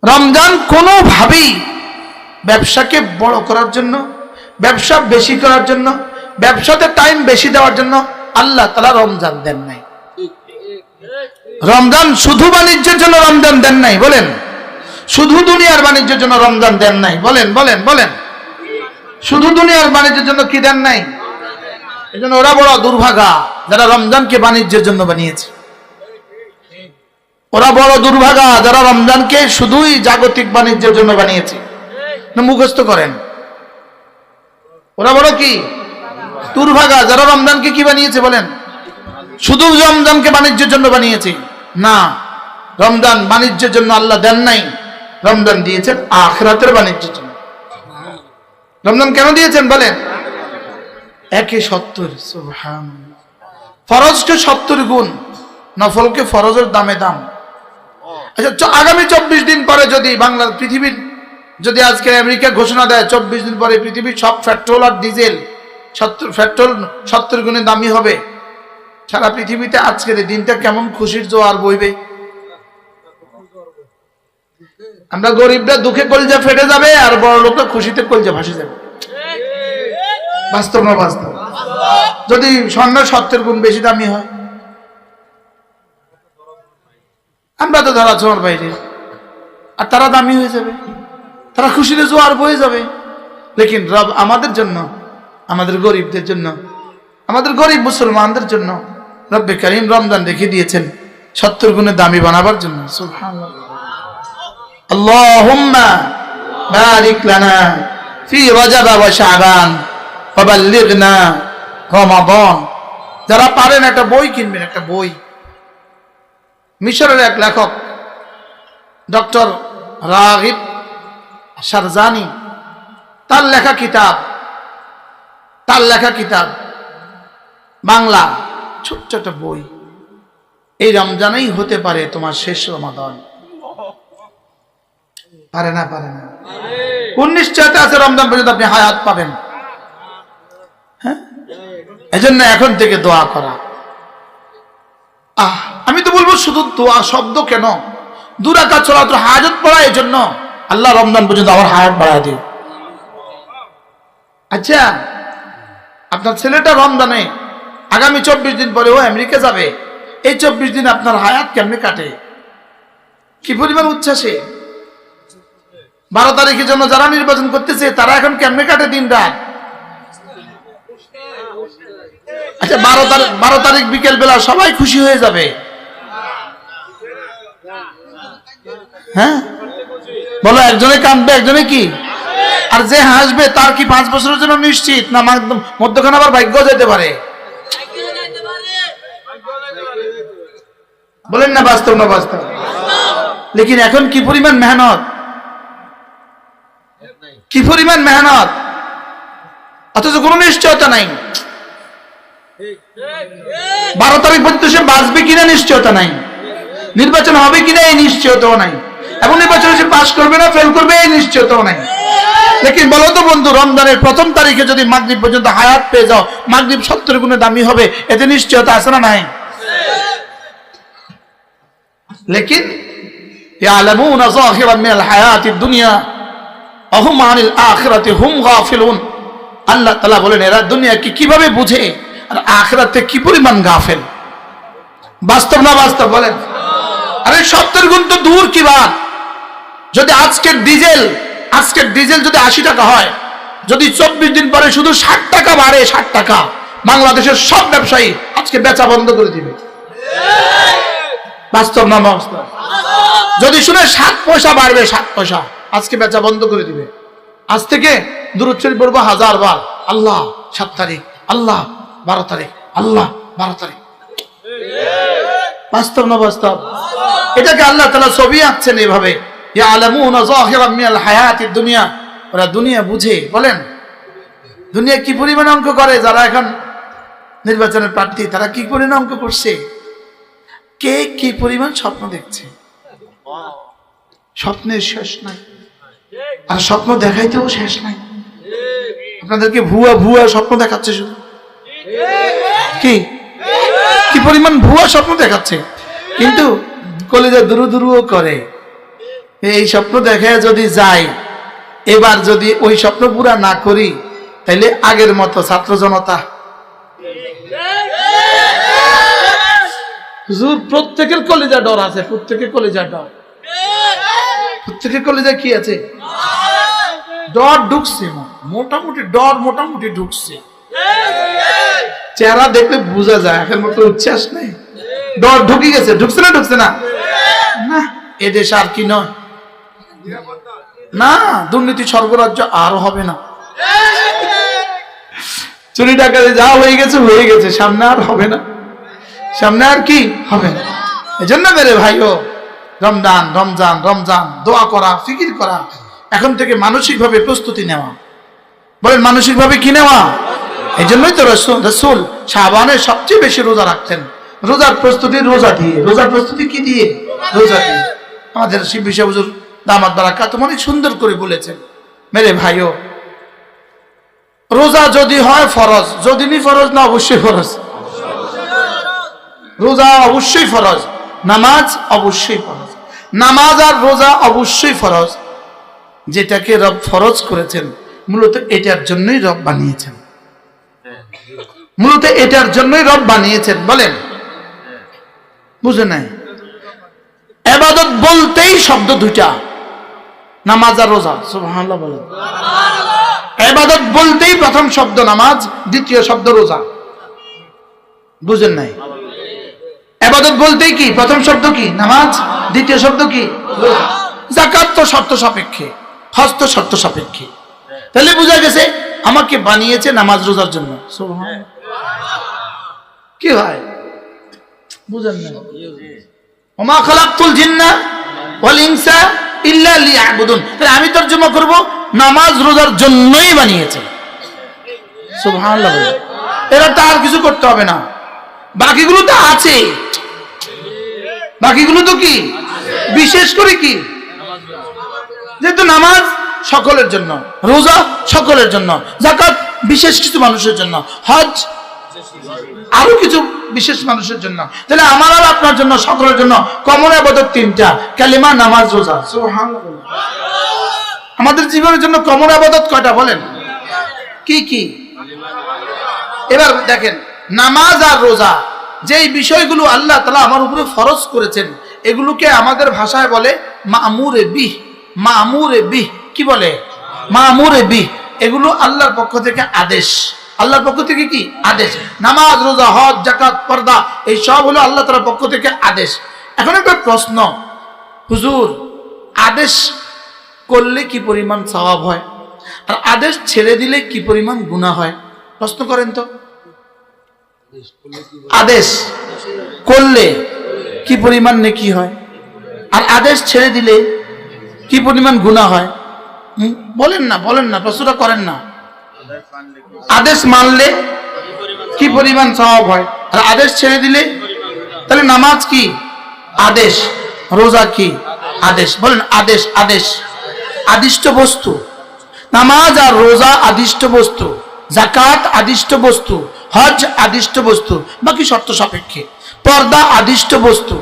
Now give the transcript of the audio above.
রমজান কোনোভাবেই ব্যবসাকে বড় করার জন্য, ব্যবসা বেশি করার জন্য, ব্যবসাতে টাইম বেশি দেওয়ার জন্য আল্লাহ তাআলা রমজান দেন নাই। রমজান শুধু বাণিজ্যের জন্য রমজান দেন নাই, বলেন। শুধু দুনিয়ার বাণিজ্যের জন্য রমজান দেন নাই, বলেন বলেন বলেন। শুধু দুনিয়ার বাণিজ্যের জন্য কি দেন নাই? এজন্য ওরা বড় দুর্ভাগা যারা রমজানকে বাণিজ্যের জন্য বানিয়েছে। ওরা বড় দুর্ভাগা যারা রমজানকে শুধুই জাগতিক বাণিজ্যের জন্য বানিয়েছে। মুখস্থ করেন, ওরা বড় কি দুর্ভাগা যারা রমজানকে কি বানিয়েছে বলেন? শুধু রমজানকে বাণিজ্যের জন্য বানিয়েছে। না, রমজান বাণিজ্যের জন্য আল্লাহ দেন নাই, রমজান দিয়েছেন আখিরাতের বাণিজ্যের জন্য। রমজান কেন দিয়েছেন বলেন? একে 70, সুবহানাল্লাহ। ফরজকে 70 গুণ, নফলকে ফরজের দামে দাম। আচ্ছা, আগামী 24 দিন পরে যদি বাংলার পৃথিবীর যদি আজকে আমেরিকা ঘোষণা দেয় 24 দিন পরে পৃথিবীর সব পেট্রোল আর ডিজেল 70 গুণে দামি হবে, সারা পৃথিবীতে আজকের এই দিনটা কেমন খুশির জোয়ার বইবে। আমরা গরিবরা দুঃখে কলজা ফেটে যাবে, আর বড় লোকরা খুশিতে কলজা ভাসে যাবে। বাস্তব না বাস্তব? যদি স্বর্ণ 70 গুণ বেশি দামি হয়, আমরা তো ধরা ছোঁয়ার বাইরে, আর তারা দামি হয়ে যাবে, তারা খুশিতে জোয়ার বয়ে যাবে। লেকিন রব আমাদের জন্য, আমাদের গরিবদের জন্য, আমাদের গরিব মুসলমানদের জন্য রব্বে কারীম রমজান রেখে দিয়েছেন 70 গুণে দামি বানাবার জন্য। সুবহানাল্লাহ। আল্লাহুম্মা বারিক লানা ফি রজব ওয়া শাবান ওয়া বাল্লিগনা রমাদান। যারা পারেন একটা বই কিনবেন, একটা বই। মিশরের এক লেখক ডক্টর রাগিব শারজানি, তার লেখা কিতাব বাংলা ছোট্ট একটা বই। এই রমজানেই হতে পারে তোমার শেষ রমাদান। পারে না? পারে না? কোন নিশ্চয়তা আছে রমজান পর্যন্ত আপনি হায়াত পাবেন? হ্যাঁ, এজন্য এখন থেকে দোয়া করা। আমি তো বলবো শুধু দোয়া শব্দ কেন, 2 রাকাত সালাত হাজত পড়া, এই জন্য আল্লাহ রমজান পর্যন্ত আমার হায়াত বাড়ায় দিও। আচ্ছা, আপনার ছেলেটা রমজানে আগামী 24 দিন পরে ও আমেরিকা যাবে, এই 24 দিন আপনার হায়াত কেমনে কাটে? কি পরিমাণ উচ্ছ্বাসে! 12 তারিখের জন্য যারা নির্বাচন করতেছে তারা এখন কেমনে কাটে দিন রাত? আচ্ছা, 12 তারিখ বিকেল বেলা সবাই খুশি হয়ে যাবে। হ্যাঁ বলো, একজনে কাঁদবে একজনে কি, আর যে হাসবে তার কি 5 বছরের জন্য নিশ্চিত, না মধ্যখানে আবার ভাগ্য যেতে পারে? বলেন না, বাস্তব না বাস্তব? লেকিন এখন কি পরিমাণ মেহনত, কি পরিমাণ মেহনত, অথচ কোনো নিশ্চয়তা নাই। 12 তারিখ পর্যন্ত সে বাঁচবে কিনা নিশ্চয়তা নাই, নির্বাচন হবে কিনা এই নিশ্চয়তাও নাই, এবং নির্বাচনে সে পাস করবে না ফেল করবে এই নিশ্চয়তাও নাই। লেকিন বলো তো বন্ধু, রমজানের 1ম তারিখে যদি মাগরিব পর্যন্ত হায়াত পেয়ে যাও, মাগরিব 70 গুণে দামি হবে, এতে নিশ্চয়তা আছে না নাই? লেকিন ইয়ালামুনা যাহিরান মিনাল হায়াতিদ দুনিয়া ওয়া হুম আনিল আখিরাতি হুম গাফিলুন। আল্লাহ তাআলা বলেন, এরা দুনিয়াকে কিভাবে বুঝে আর আখিরাতে কি পরিমাণ গাফেল। বাস্তব না বাস্তব বলেন? আরে 70 গুণ তো দূর কি বাত। যদি আজকের ডিজেল যদি 80 টাকা হয়, যদি 24 দিন পরে শুধু 60 টাকা বাড়ে, 60 টাকা, বাংলাদেশের সব ব্যবসায়ী আজকে বেচা বন্ধ করে দিবে। বাস্তব না বাস্তব? যদি শুনে 7 পয়সা বাড়বে, 7 পয়সা, আজকে বেচা বন্ধ করে দিবে। আজ থেকে দুরূদ শরীফ পড়বো 1000 বার, আল্লাহ 7 তারিখ, আল্লাহ 12 তারিখ, আল্লাহ 12 তারিখ। বাস্তব না বাস্তব? এটাকে আল্লাহ তাআলা ছবি আঁকছেন এভাবে, ইয়ালামুনা যাহিরান মিনাল হায়াতিদ দুনিয়া। ওরা দুনিয়া বুঝে। বলেন, দুনিয়া কি পরিমাণ অঙ্ক করে? যারা এখন নির্বাচনের প্রার্থী তারা কি পরিমাণ অঙ্ক করছে, কে কি পরিমাণ স্বপ্ন দেখছে। স্বপ্নের শেষ নাই, আর স্বপ্ন দেখাইতেও শেষ নাই। আপনাদেরকে ভুয়া স্বপ্ন দেখাচ্ছে শুধু। কি পরিমাণ ভুয়া স্বপ্ন দেখাচ্ছে, কিন্তু কলিজা দুরু দুরুও করে। এই স্বপ্ন দেখে যদি যাই, এবার যদি ওই স্বপ্ন পুরা না করি, তাইলে আগের মতো ছাত্র জনতা হুজুর প্রত্যেকের কলিজা ডর আছে, প্রত্যেকের কলিজা ডর, প্রত্যেকের কলিজা কি আছে? ডর ঢুকছে, মোটামুটি ডর মোটামুটি ঢুকছে। চেহারা দেখলে বোঝা যায় এখন মতো উচ্ছ্বাস নেই, ডর ঢুকে গেছে। ঢুকছে না? ঢুকছে না? না, এদেশ আর কি নয় না, দুর্নীতি স্বর্গরাজ্য আর হবে না। চুরি ডাকাতি যা হয়ে গেছে হয়ে গেছে, সামনে আর হবে না, সামনে আর কি হবে না। এজন্য মেরে ভাইও, রমজান রমজান রমজান দোয়া করা, ফিকির করা, এখন থেকে মানসিকভাবে প্রস্তুতি নেওয়া। বলেন মানসিকভাবে কি নেওয়া? এই জন্যই তো রাসূল শাবানের সবচেয়ে বেশি রোজা রাখতেন। রোজার প্রস্তুতি রোজা দিয়ে, রোজার প্রস্তুতি কি দিয়ে? রোজা দিয়ে। আমাদের শিববি সাহেব হুজুর দামাত বারাকাত অনেক সুন্দর করে বলেছেন। মেরে ভাইও, রোজা যদি হয় ফরজ, যদি নি ফরজ না অবশ্যই ফরজ। রোজা অবশ্যই ফরজ, নামাজ অবশ্যই ফরজ। নামাজ আর রোজা অবশ্যই ফরজ। যেটাকে রব ফরজ করেছেন মূলত এটার জন্যই রব বানিয়েছেন, মূলত এটার জন্যই রব বানিয়েছেন। বলেন বুঝে নাই? ইবাদত বলতেই শব্দ দুইটা, নামাজ আর রোজা। সুবহানাল্লাহ বলেন। ইবাদত বলতেই প্রথম শব্দ নামাজ, দ্বিতীয় শব্দ রোজা। বুঝেন নাই? ইবাদত বলতেই কি প্রথম শব্দ কি? নামাজ, দ্বিতীয় শব্দ কি? রোজা। যাকাত তো শর্ত সাপেক্ষে, হজ তো শর্ত সাপেক্ষে। তাহলে বোঝা গেছে আমাকে বানিয়েছে নামাজ রোজার জন্য। সুবহানাল্লাহ। কি হয় বুঝেন না? ওমা খালাকতুল জিন্না ওয়াল ইনসা ইল্লা লিয়াবুদুন। তাহলে আমি তরজমা করব নামাজ রোজার জন্যই বানিয়েছে। সুবহানাল্লাহ। এরা তো আর কিছু করতে হবে না, বাকিগুলো তো আছে। বাকিগুলো তো কি? বিশেষ করে কি? যেহেতু নামাজ সকলের জন্য, রোজা সকলের জন্য, যাকাত বিশেষ কিছু মানুষের জন্য, হজ আরো কিছু বিশেষ মানুষের জন্য। তাহলে আমার আর আপনার জন্য, সকলের জন্য কমন ইবাদত তিনটা, কালিমা, নামাজ, রোজা। সুবহানাল্লাহ। আমাদের জীবনের জন্য কমন ইবাদত কয়টা বলেন? কি কি? এবার দেখেন, নামাজ আর রোজা যেই বিষয়গুলো আল্লাহ তাআলা আমার উপরে ফরজ করেছেন, এগুলোকে আমাদের ভাষায় বলে মা'মুরে বিহ। মা'মুরে বিহ কি বলে? মা'মুরে বিহ। এগুলো আল্লাহর পক্ষ থেকে আদেশ। আল্লাহর পক্ষ থেকে কি? আদেশ। নামাজ, রোজা, হজ, যাকাত, পর্দা, এই সব হলো আল্লাহ তাআলার পক্ষ থেকে আদেশ। এখন একটা প্রশ্ন, হুজুর আদেশ করলে কি পরিমাণ সওয়াব হয়, আর আদেশ ছেড়ে দিলে কি পরিমাণ গুনাহ হয়? প্রশ্ন করেন তো। আদেশ করলে কি পরিমাণ নেকি হয়, আর আদেশ ছেড়ে দিলে কি পরিমাণ গুনাহ হয়? বলেন না, বলেন না, প্রশ্নটা করেন না। আদেশ মানলে কি পরিমাণ সওয়াব হয়, আর আদেশ ছেড়ে দিলে? তাহলে নামাজ কি? আদেশ। রোজা কি? আদেশ। বলেন আদেশ। আদেশ আদিষ্ট বস্তু। নামাজ আর রোজা আদিষ্ট বস্তু, যাকাত আদিষ্ট বস্তু, হজ আদিষ্ট বস্তু, বাকি শর্ত সাপেক্ষে। পর্দা আদিষ্ট বস্তু,